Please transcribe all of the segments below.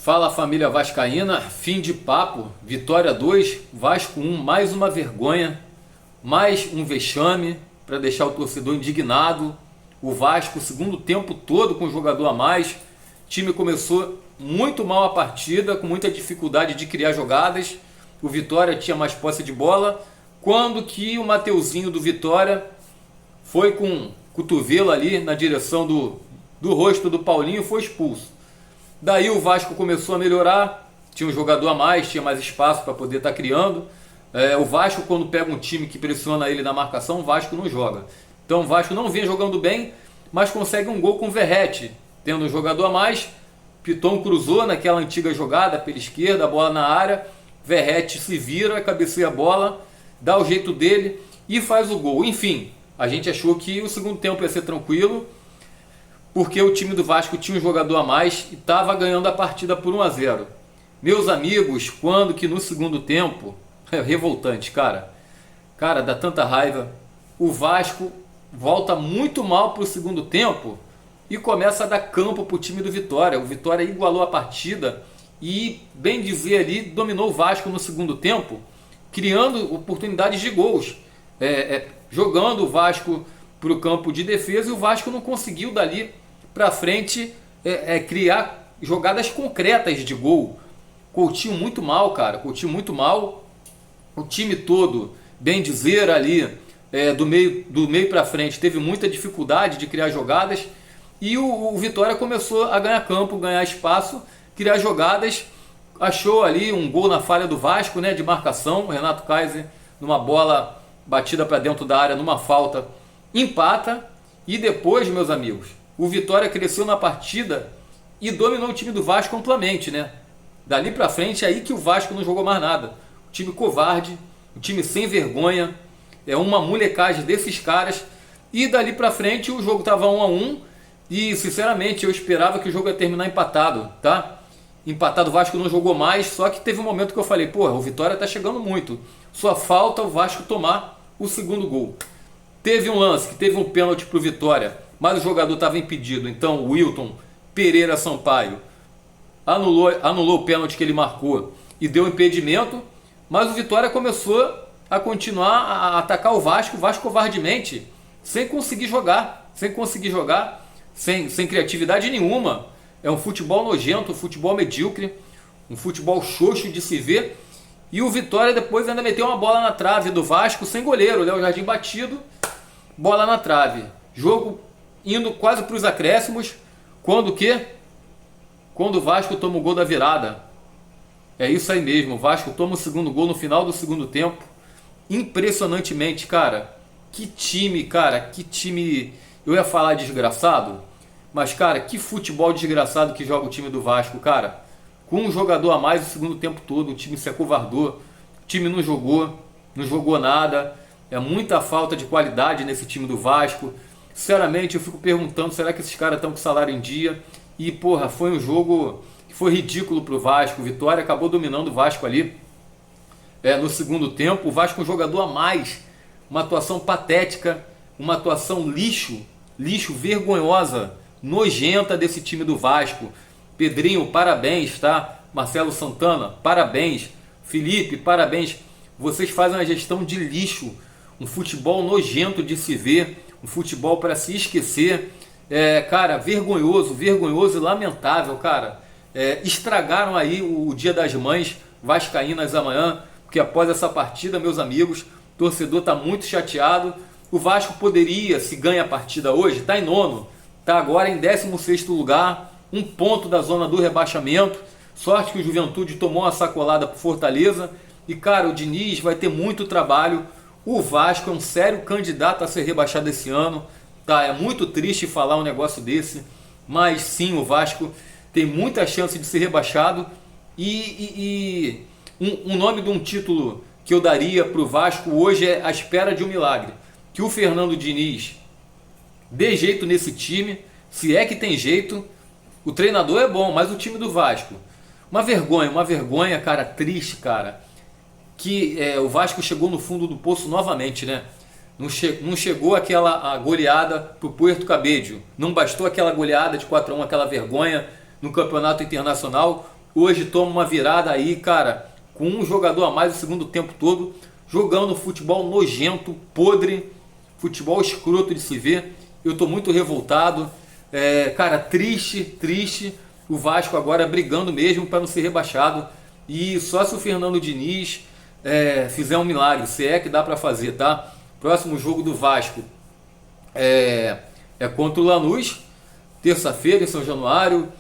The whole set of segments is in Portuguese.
Fala família vascaína, fim de papo, Vitória 2, Vasco 1, mais uma vergonha, mais um vexame para deixar o torcedor indignado. O Vasco, segundo tempo todo com um jogador a mais, o time começou muito mal a partida, com muita dificuldade de criar jogadas. O Vitória tinha mais posse de bola, quando que o Mateuzinho do Vitória foi com o cotovelo ali na direção do rosto do Paulinho e foi expulso. Daí o Vasco começou a melhorar, tinha um jogador a mais, tinha mais espaço para poder estar criando. O Vasco, quando pega um time que pressiona ele na marcação, o Vasco não joga. Então o Vasco não vinha jogando bem, mas consegue um gol com o Verratti, tendo um jogador a mais. Piton cruzou naquela antiga jogada pela esquerda, a bola na área, Verratti se vira, cabeceia a bola, dá o jeito dele e faz o gol. Enfim, a gente achou que o segundo tempo ia ser tranquilo, porque o time do Vasco tinha um jogador a mais e estava ganhando a partida por 1-0. Meus amigos, quando que no segundo tempo, é revoltante, cara, dá tanta raiva, o Vasco volta muito mal para o segundo tempo e começa a dar campo para o time do Vitória. O Vitória igualou a partida e, bem dizer ali, dominou o Vasco no segundo tempo, criando oportunidades de gols, jogando o Vasco para o campo de defesa, e o Vasco não conseguiu dali para frente criar jogadas concretas de gol. Coutinho muito mal, cara, Coutinho muito mal. O time todo, bem dizer ali, do meio para frente, teve muita dificuldade de criar jogadas, e o Vitória começou a ganhar campo, ganhar espaço, criar jogadas. Achou ali um gol na falha do Vasco, né, de marcação, o Renato Kaiser numa bola batida para dentro da área, numa falta, empata. E depois, meus amigos, o Vitória cresceu na partida e dominou o time do Vasco amplamente, né? Dali pra frente, aí que o Vasco não jogou mais nada. O time covarde, o time sem vergonha, uma molecagem desses caras. E dali pra frente o jogo tava 1-1 e, sinceramente, eu esperava que o jogo ia terminar empatado, tá? Empatado, o Vasco não jogou mais, só que teve um momento que eu falei, porra, o Vitória tá chegando muito. Só falta o Vasco tomar o segundo gol. Teve um lance que teve um pênalti pro Vitória, mas o jogador estava impedido. Então o Wilton Pereira Sampaio anulou o pênalti que ele marcou e deu impedimento. Mas o Vitória começou a continuar a atacar o Vasco covardemente, sem conseguir jogar, sem criatividade nenhuma. É um futebol nojento, um futebol medíocre, um futebol xoxo de se ver. E o Vitória depois ainda meteu uma bola na trave do Vasco sem goleiro, o Léo Jardim batido, bola na trave. Jogo indo quase para os acréscimos, quando o Vasco toma o gol da virada. É isso aí mesmo, o Vasco toma o segundo gol no final do segundo tempo. Impressionantemente, cara. Que time, eu ia falar desgraçado, mas, cara, que futebol desgraçado que joga o time do Vasco, cara. Com um jogador a mais o segundo tempo todo, o time se acovardou, o time não jogou nada. É muita falta de qualidade nesse time do Vasco. Sinceramente, eu fico perguntando, será que esses caras estão com salário em dia? E, porra, foi um jogo que foi ridículo pro Vasco. O Vitória acabou dominando o Vasco ali no segundo tempo. O Vasco um jogador a mais. Uma atuação patética, uma atuação lixo, vergonhosa, nojenta desse time do Vasco. Pedrinho, parabéns, tá? Marcelo Santana, parabéns. Felipe, parabéns. Vocês fazem uma gestão de lixo, um futebol nojento de se ver, um futebol para se esquecer. Cara, vergonhoso e lamentável, cara. Estragaram aí o Dia das Mães vascaínas amanhã, porque após essa partida, meus amigos, o torcedor está muito chateado. O Vasco poderia, se ganha a partida hoje, está em nono, está agora em 16º lugar, um ponto da zona do rebaixamento. Sorte que o Juventude tomou uma sacolada para Fortaleza. E, cara, o Diniz vai ter muito trabalho. O Vasco é um sério candidato a ser rebaixado esse ano, tá? É muito triste falar um negócio desse, mas sim, o Vasco tem muita chance de ser rebaixado. E um nome de um título que eu daria para o Vasco hoje é a espera de um milagre. Que o Fernando Diniz dê jeito nesse time, se é que tem jeito. O treinador é bom, mas o time do Vasco, uma vergonha, cara, triste, cara. Que o Vasco chegou no fundo do poço novamente, né? Não chegou aquela goleada pro Puerto Cabello, não bastou aquela goleada de 4-1, aquela vergonha no campeonato internacional. hoje toma uma virada aí, cara, com um jogador a mais o segundo tempo todo, jogando futebol nojento, podre, futebol escroto de se ver. Eu tô muito revoltado, cara, triste. O Vasco agora brigando mesmo para não ser rebaixado. E só se o Fernando Diniz fizer um milagre, se é que dá para fazer, tá? Próximo jogo do Vasco é contra o Lanús, terça-feira em São Januário.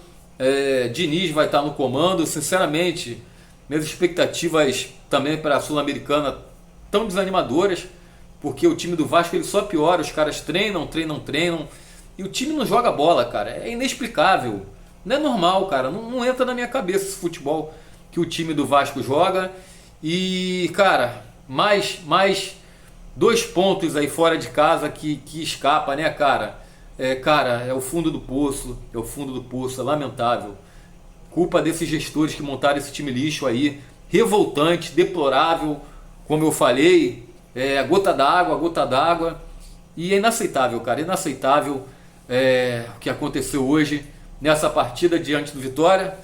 Diniz vai estar no comando. Sinceramente, minhas expectativas também para a Sul-Americana tão desanimadoras, porque o time do Vasco ele só piora. Os caras treinam e o time não joga bola, cara. É inexplicável, não é normal, cara. Não entra na minha cabeça esse futebol que o time do Vasco joga. E, cara, mais 2 pontos aí fora de casa que escapa, né, cara? Cara, é o fundo do poço, é lamentável. Culpa desses gestores que montaram esse time lixo aí, revoltante, deplorável, como eu falei, gota d'água, e é inaceitável, cara, inaceitável o que aconteceu hoje nessa partida diante do Vitória,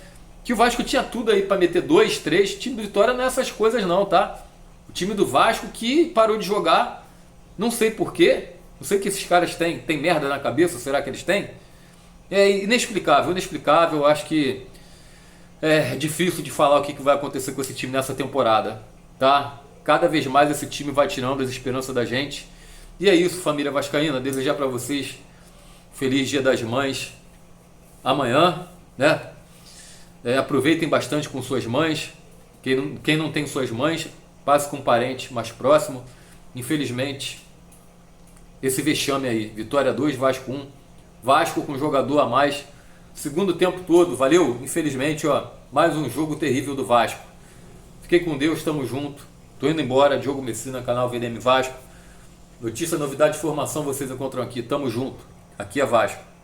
que o Vasco tinha tudo aí para meter 2, 3, o time do Vitória não é essas coisas não, tá? O time do Vasco que parou de jogar, não sei porquê, não sei o que esses caras têm merda na cabeça, será que eles têm? É inexplicável, acho que é difícil de falar o que vai acontecer com esse time nessa temporada, tá? Cada vez mais esse time vai tirando as esperanças da gente. E é isso, família vascaína, desejar para vocês feliz Dia das Mães amanhã, né? Aproveitem bastante com suas mães. Quem não tem suas mães, passe com um parente mais próximo. Infelizmente, esse vexame aí, Vitória 2, Vasco 1, Vasco com jogador a mais, segundo tempo todo, valeu? Infelizmente, mais um jogo terrível do Vasco. Fiquei com Deus, tamo junto. Tô indo embora, Diogo Messina, canal VDM Vasco. Notícia, novidade, informação, vocês encontram aqui, tamo junto. Aqui é Vasco.